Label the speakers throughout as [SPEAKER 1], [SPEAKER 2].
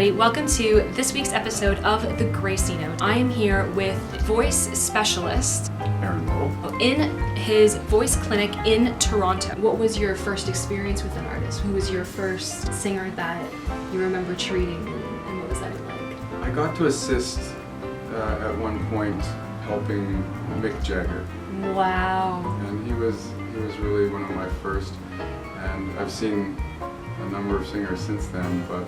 [SPEAKER 1] everybody, welcome to this week's episode of the Gracie Note. I am here with voice specialist
[SPEAKER 2] Aaron Lowell
[SPEAKER 1] in his voice clinic in Toronto. What was your first experience with an artist? Who was your first singer that you remember treating, and what was that like?
[SPEAKER 2] I got to assist at one point helping Mick Jagger.
[SPEAKER 1] Wow.
[SPEAKER 2] And he was really one of my first, and I've seen a number of singers since then, but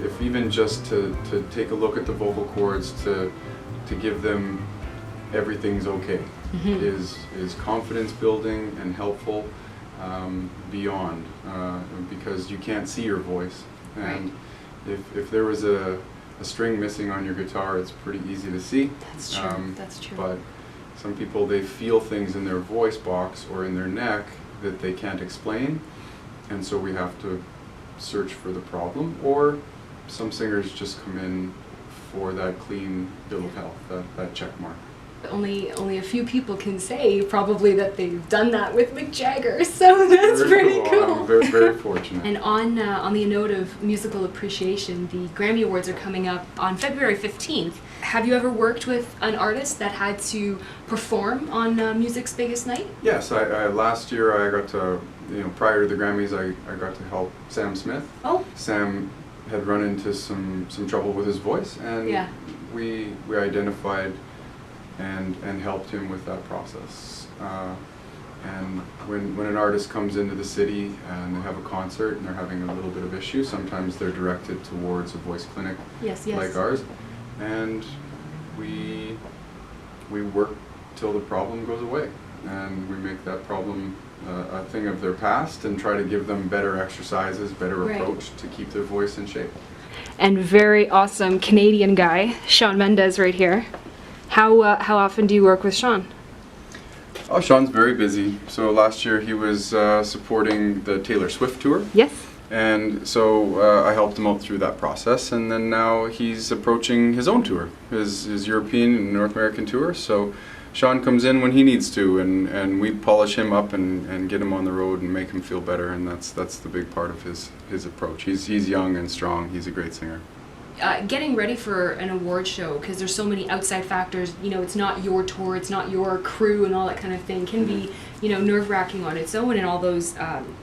[SPEAKER 2] if even just to take a look at the vocal cords, to give them everything's okay, is confidence building and helpful beyond, because you can't see your voice, and if there was a string missing on your guitar, it's pretty easy to see.
[SPEAKER 1] That's true. That's true.
[SPEAKER 2] But some people, they feel things in their voice box or in their neck that they can't explain, and so we have to search for the problem. Or some singers just come in for that clean bill of health, that check mark.
[SPEAKER 1] Only a few people can say probably that they've done that with Mick Jagger, so that's
[SPEAKER 2] very
[SPEAKER 1] pretty cool.
[SPEAKER 2] I'm very, very fortunate.
[SPEAKER 1] And on the note of musical appreciation, the Grammy Awards are coming up on February 15th. Have you ever worked with an artist that had to perform on music's biggest night?
[SPEAKER 2] Yes, I last year I got to, prior to the Grammys, I got to help Sam Smith.
[SPEAKER 1] Oh.
[SPEAKER 2] Sam had run into some trouble with his voice, and we identified and helped him with that process. And when an artist comes into the city and they have a concert and they're having a little bit of issue, sometimes they're directed towards a voice clinic like ours, and we work till the problem goes away, and we make that problem a thing of their past and try to give them better exercises, better approach to keep their voice in shape.
[SPEAKER 1] And very awesome Canadian guy, Shawn Mendes, right here. How often do you work with Shawn?
[SPEAKER 2] Oh, Shawn's very busy. So last year he was supporting the Taylor Swift tour.
[SPEAKER 1] Yes.
[SPEAKER 2] And so I helped him out through that process, and then now he's approaching his own tour, his European and North American tour. So Shawn comes in when he needs to, and we polish him up and get him on the road and make him feel better, and that's the big part of his approach. He's young and strong. He's a great singer.
[SPEAKER 1] Getting ready for an award show, because there's so many outside factors, it's not your tour, it's not your crew and all that kind of thing, can be, nerve-wracking on its own, and all those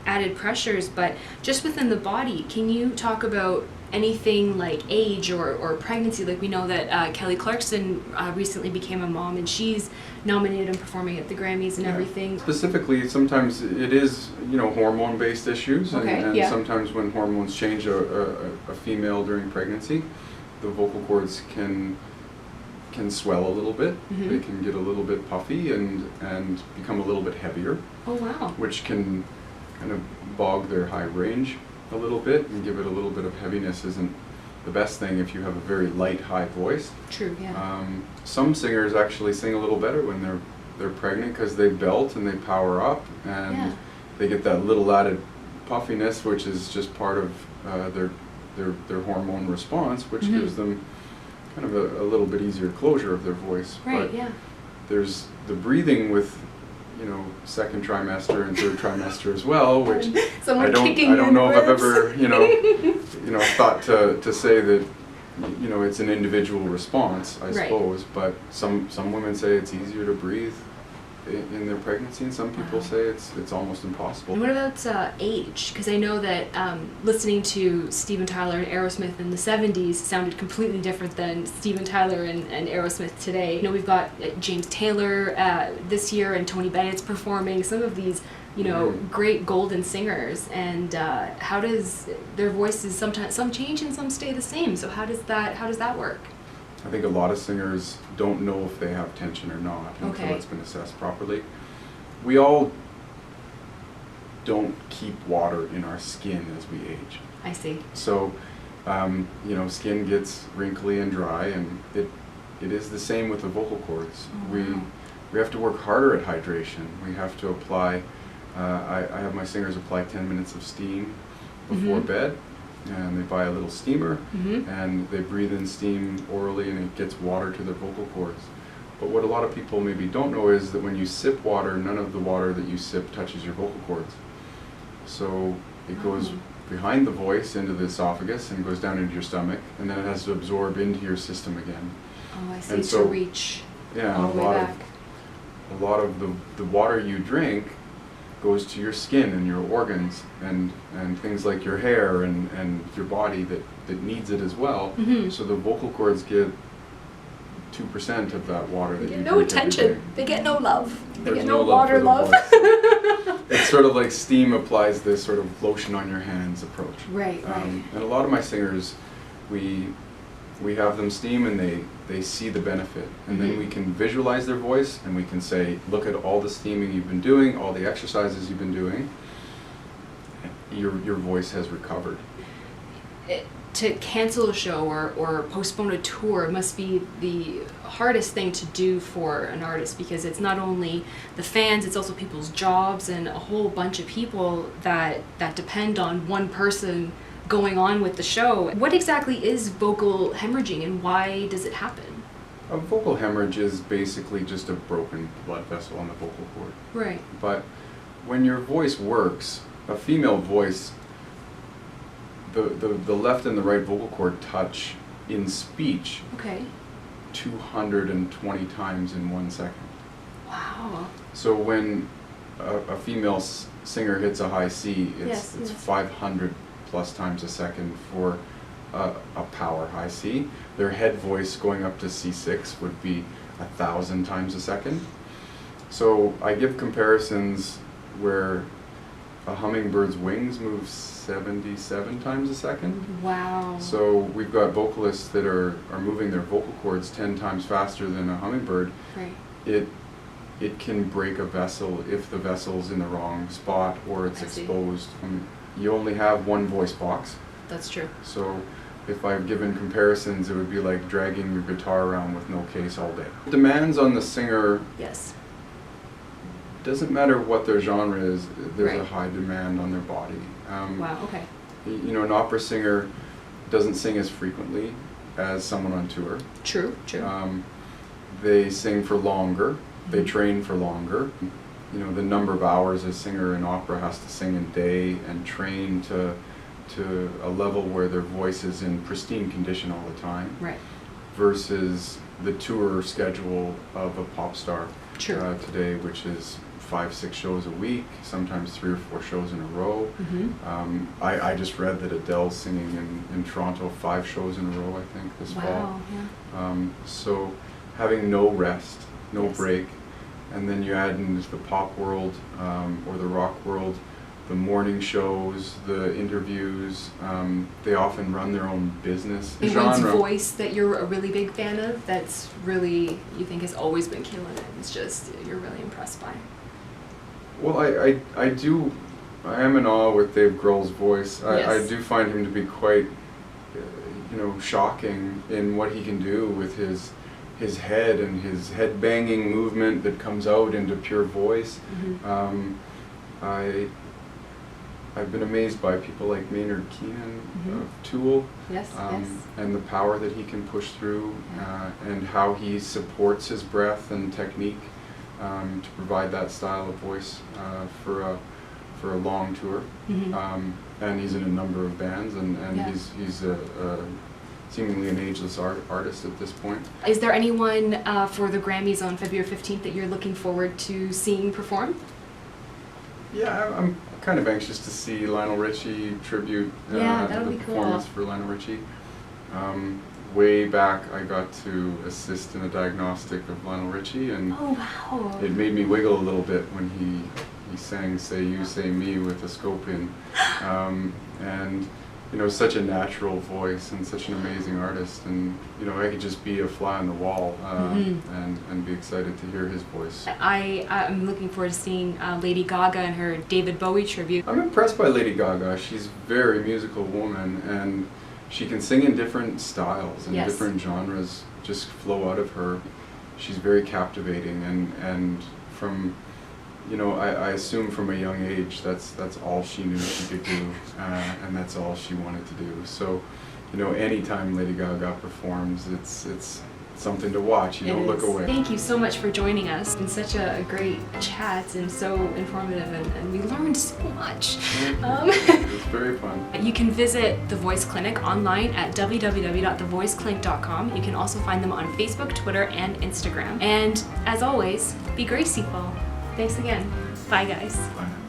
[SPEAKER 1] added pressures. But just within the body, can you talk about anything like age or pregnancy? Like, we know that Kelly Clarkson recently became a mom, and she's nominated and performing at the Grammys and everything.
[SPEAKER 2] Specifically, sometimes it is, hormone-based issues, and sometimes when hormones change a female during pregnancy, the vocal cords can swell a little bit. They can get a little bit puffy and become a little bit heavier. Oh wow! Which can kind of bog their high range a little bit and give it a little bit of heaviness. Isn't the best thing if you have a very light, high voice.
[SPEAKER 1] True, yeah.
[SPEAKER 2] Some singers actually sing a little better when they're pregnant, because they belt and they power up, and they get that little added puffiness, which is just part of their hormone response, which gives them kind of a little bit easier closure of their voice.
[SPEAKER 1] Right,
[SPEAKER 2] but there's the breathing with second trimester and third trimester as well, which I don't know if I've ever thought to say that it's an individual response, I suppose, but some women say it's easier to breathe in their pregnancy, and some people say it's almost impossible.
[SPEAKER 1] And what about age? Because I know that listening to Steven Tyler and Aerosmith in the 70s sounded completely different than Steven Tyler and Aerosmith today. We've got James Taylor this year, and Tony Bennett's performing, some of these great golden singers, and how does their voices, sometimes some change and some stay the same, so how does that work?
[SPEAKER 2] I think a lot of singers don't know if they have tension or not until it's been assessed properly. We all don't keep water in our skin as we age.
[SPEAKER 1] I see.
[SPEAKER 2] So, skin gets wrinkly and dry, and it is the same with the vocal cords. We have to work harder at hydration. We have to apply, I have my singers apply 10 minutes of steam before bed, and they buy a little steamer, and they breathe in steam orally, and it gets water to their vocal cords. But what a lot of people maybe don't know is that when you sip water, none of the water that you sip touches your vocal cords. So it goes behind the voice into the esophagus and goes down into your stomach, and then it has to absorb into your system again.
[SPEAKER 1] Oh, I see.
[SPEAKER 2] And
[SPEAKER 1] To
[SPEAKER 2] so,
[SPEAKER 1] reach
[SPEAKER 2] yeah,
[SPEAKER 1] all the way back.
[SPEAKER 2] A lot of the water you drink goes to your skin and your organs and things like your hair and your body that needs it as well.
[SPEAKER 1] Mm-hmm.
[SPEAKER 2] So the vocal cords get 2% of that water that
[SPEAKER 3] They
[SPEAKER 2] you
[SPEAKER 3] get no
[SPEAKER 2] drink every
[SPEAKER 3] attention.
[SPEAKER 2] day.
[SPEAKER 3] They get no love. They
[SPEAKER 2] There's
[SPEAKER 3] get
[SPEAKER 2] no
[SPEAKER 3] no
[SPEAKER 2] love
[SPEAKER 3] water
[SPEAKER 2] for the
[SPEAKER 3] love.
[SPEAKER 2] voice. It's sort of like steam applies this sort of lotion on your hands approach.
[SPEAKER 1] Right, right.
[SPEAKER 2] And a lot of my singers, we have them steam and they see the benefit. And then we can visualize their voice and we can say, look at all the steaming you've been doing, all the exercises you've been doing. Your voice has recovered.
[SPEAKER 1] To cancel a show or postpone a tour must be the hardest thing to do for an artist, because it's not only the fans, it's also people's jobs and a whole bunch of people that depend on one person going on with the show. What exactly is vocal hemorrhaging and why does it happen?
[SPEAKER 2] A vocal hemorrhage is basically just a broken blood vessel on the vocal cord.
[SPEAKER 1] Right.
[SPEAKER 2] But when your voice works, a female voice, the left and the right vocal cord touch in speech
[SPEAKER 1] Okay.
[SPEAKER 2] 220 times in 1 second.
[SPEAKER 1] Wow.
[SPEAKER 2] So when a female singer hits a high C,
[SPEAKER 1] Yes,
[SPEAKER 2] it's
[SPEAKER 1] yes.
[SPEAKER 2] 500 plus times a second for a power high C. Their head voice going up to C6 would be 1,000 times a second. So I give comparisons where a hummingbird's wings move 77 times a second.
[SPEAKER 1] Wow.
[SPEAKER 2] So we've got vocalists that are moving their vocal cords 10 times faster than a hummingbird.
[SPEAKER 1] Right.
[SPEAKER 2] It can break a vessel if the vessel's in the wrong spot or it's
[SPEAKER 1] I see.
[SPEAKER 2] exposed. You only have one voice box.
[SPEAKER 1] That's true.
[SPEAKER 2] So if I've given comparisons, it would be like dragging your guitar around with no case all day. Demands on the singer,
[SPEAKER 1] Yes.
[SPEAKER 2] doesn't matter what their genre is, there's a
[SPEAKER 1] Right.
[SPEAKER 2] high demand on their body.
[SPEAKER 1] Wow, okay.
[SPEAKER 2] You know, an opera singer doesn't sing as frequently as someone on tour.
[SPEAKER 1] True, true.
[SPEAKER 2] They sing for longer, they train for longer. You know, the number of hours a singer in opera has to sing a day and train to a level where their voice is in pristine condition all the time.
[SPEAKER 1] Right.
[SPEAKER 2] Versus the tour schedule of a pop star
[SPEAKER 1] True.
[SPEAKER 2] today, which is 5-6 shows a week, sometimes 3 or 4 shows in a row.
[SPEAKER 1] Mm-hmm.
[SPEAKER 2] I just read that Adele's singing in Toronto 5 shows in a row, I think, this fall.
[SPEAKER 1] Wow, yeah.
[SPEAKER 2] So having no rest, no
[SPEAKER 1] Yes.
[SPEAKER 2] break, and then you add into the pop world or the rock world, the morning shows, the interviews, they often run their own business.
[SPEAKER 1] Anyone's voice that you're a really big fan of that's really, you think has always been killing it, it's just, you're really impressed by?
[SPEAKER 2] Well, I am in awe with Dave Grohl's voice. I
[SPEAKER 1] Yes.
[SPEAKER 2] do find him to be quite, shocking in what he can do with his head and his head banging movement that comes out into pure voice.
[SPEAKER 1] Mm-hmm.
[SPEAKER 2] I've been amazed by people like Maynard Keenan
[SPEAKER 1] Mhm.
[SPEAKER 2] of Tool,
[SPEAKER 1] Yes, yes.
[SPEAKER 2] and the power that he can push through,
[SPEAKER 1] Yeah.
[SPEAKER 2] and how he supports his breath and technique to provide that style of voice for a long tour.
[SPEAKER 1] Mhm.
[SPEAKER 2] And he's in a number of bands, and
[SPEAKER 1] Yeah.
[SPEAKER 2] he's a seemingly an ageless artist at this point.
[SPEAKER 1] Is there anyone for the Grammys on February 15th that you're looking forward to seeing perform?
[SPEAKER 2] Yeah, I'm kind of anxious to see Lionel Richie tribute,
[SPEAKER 1] Yeah, that'll
[SPEAKER 2] the
[SPEAKER 1] be cool.
[SPEAKER 2] performance for Lionel Richie. Way back, I got to assist in a diagnostic of Lionel Richie, and
[SPEAKER 1] Oh, wow.
[SPEAKER 2] it made me wiggle a little bit when he sang "Say You, Say Me" with a scope in, and such a natural voice and such an amazing artist, and I could just be a fly on the wall and be excited to hear his voice.
[SPEAKER 1] I'm looking forward to seeing Lady Gaga and her David Bowie tribute.
[SPEAKER 2] I'm impressed by Lady Gaga. She's a very musical woman, and she can sing in different styles and
[SPEAKER 1] Yes.
[SPEAKER 2] different genres just flow out of her. She's very captivating, and from I assume from a young age that's all she knew she could do, and that's all she wanted to do. So anytime Lady Gaga performs, it's something to watch. You don't look away.
[SPEAKER 1] Thank you so much for joining us. It's been such a great chat and so informative, and we learned so much.
[SPEAKER 2] It was very fun.
[SPEAKER 1] You can visit The Voice Clinic online at www.thevoiceclinic.com. You can also find them on Facebook, Twitter, and Instagram. And as always, be graceful. Thanks again. Bye, guys.
[SPEAKER 2] Bye now.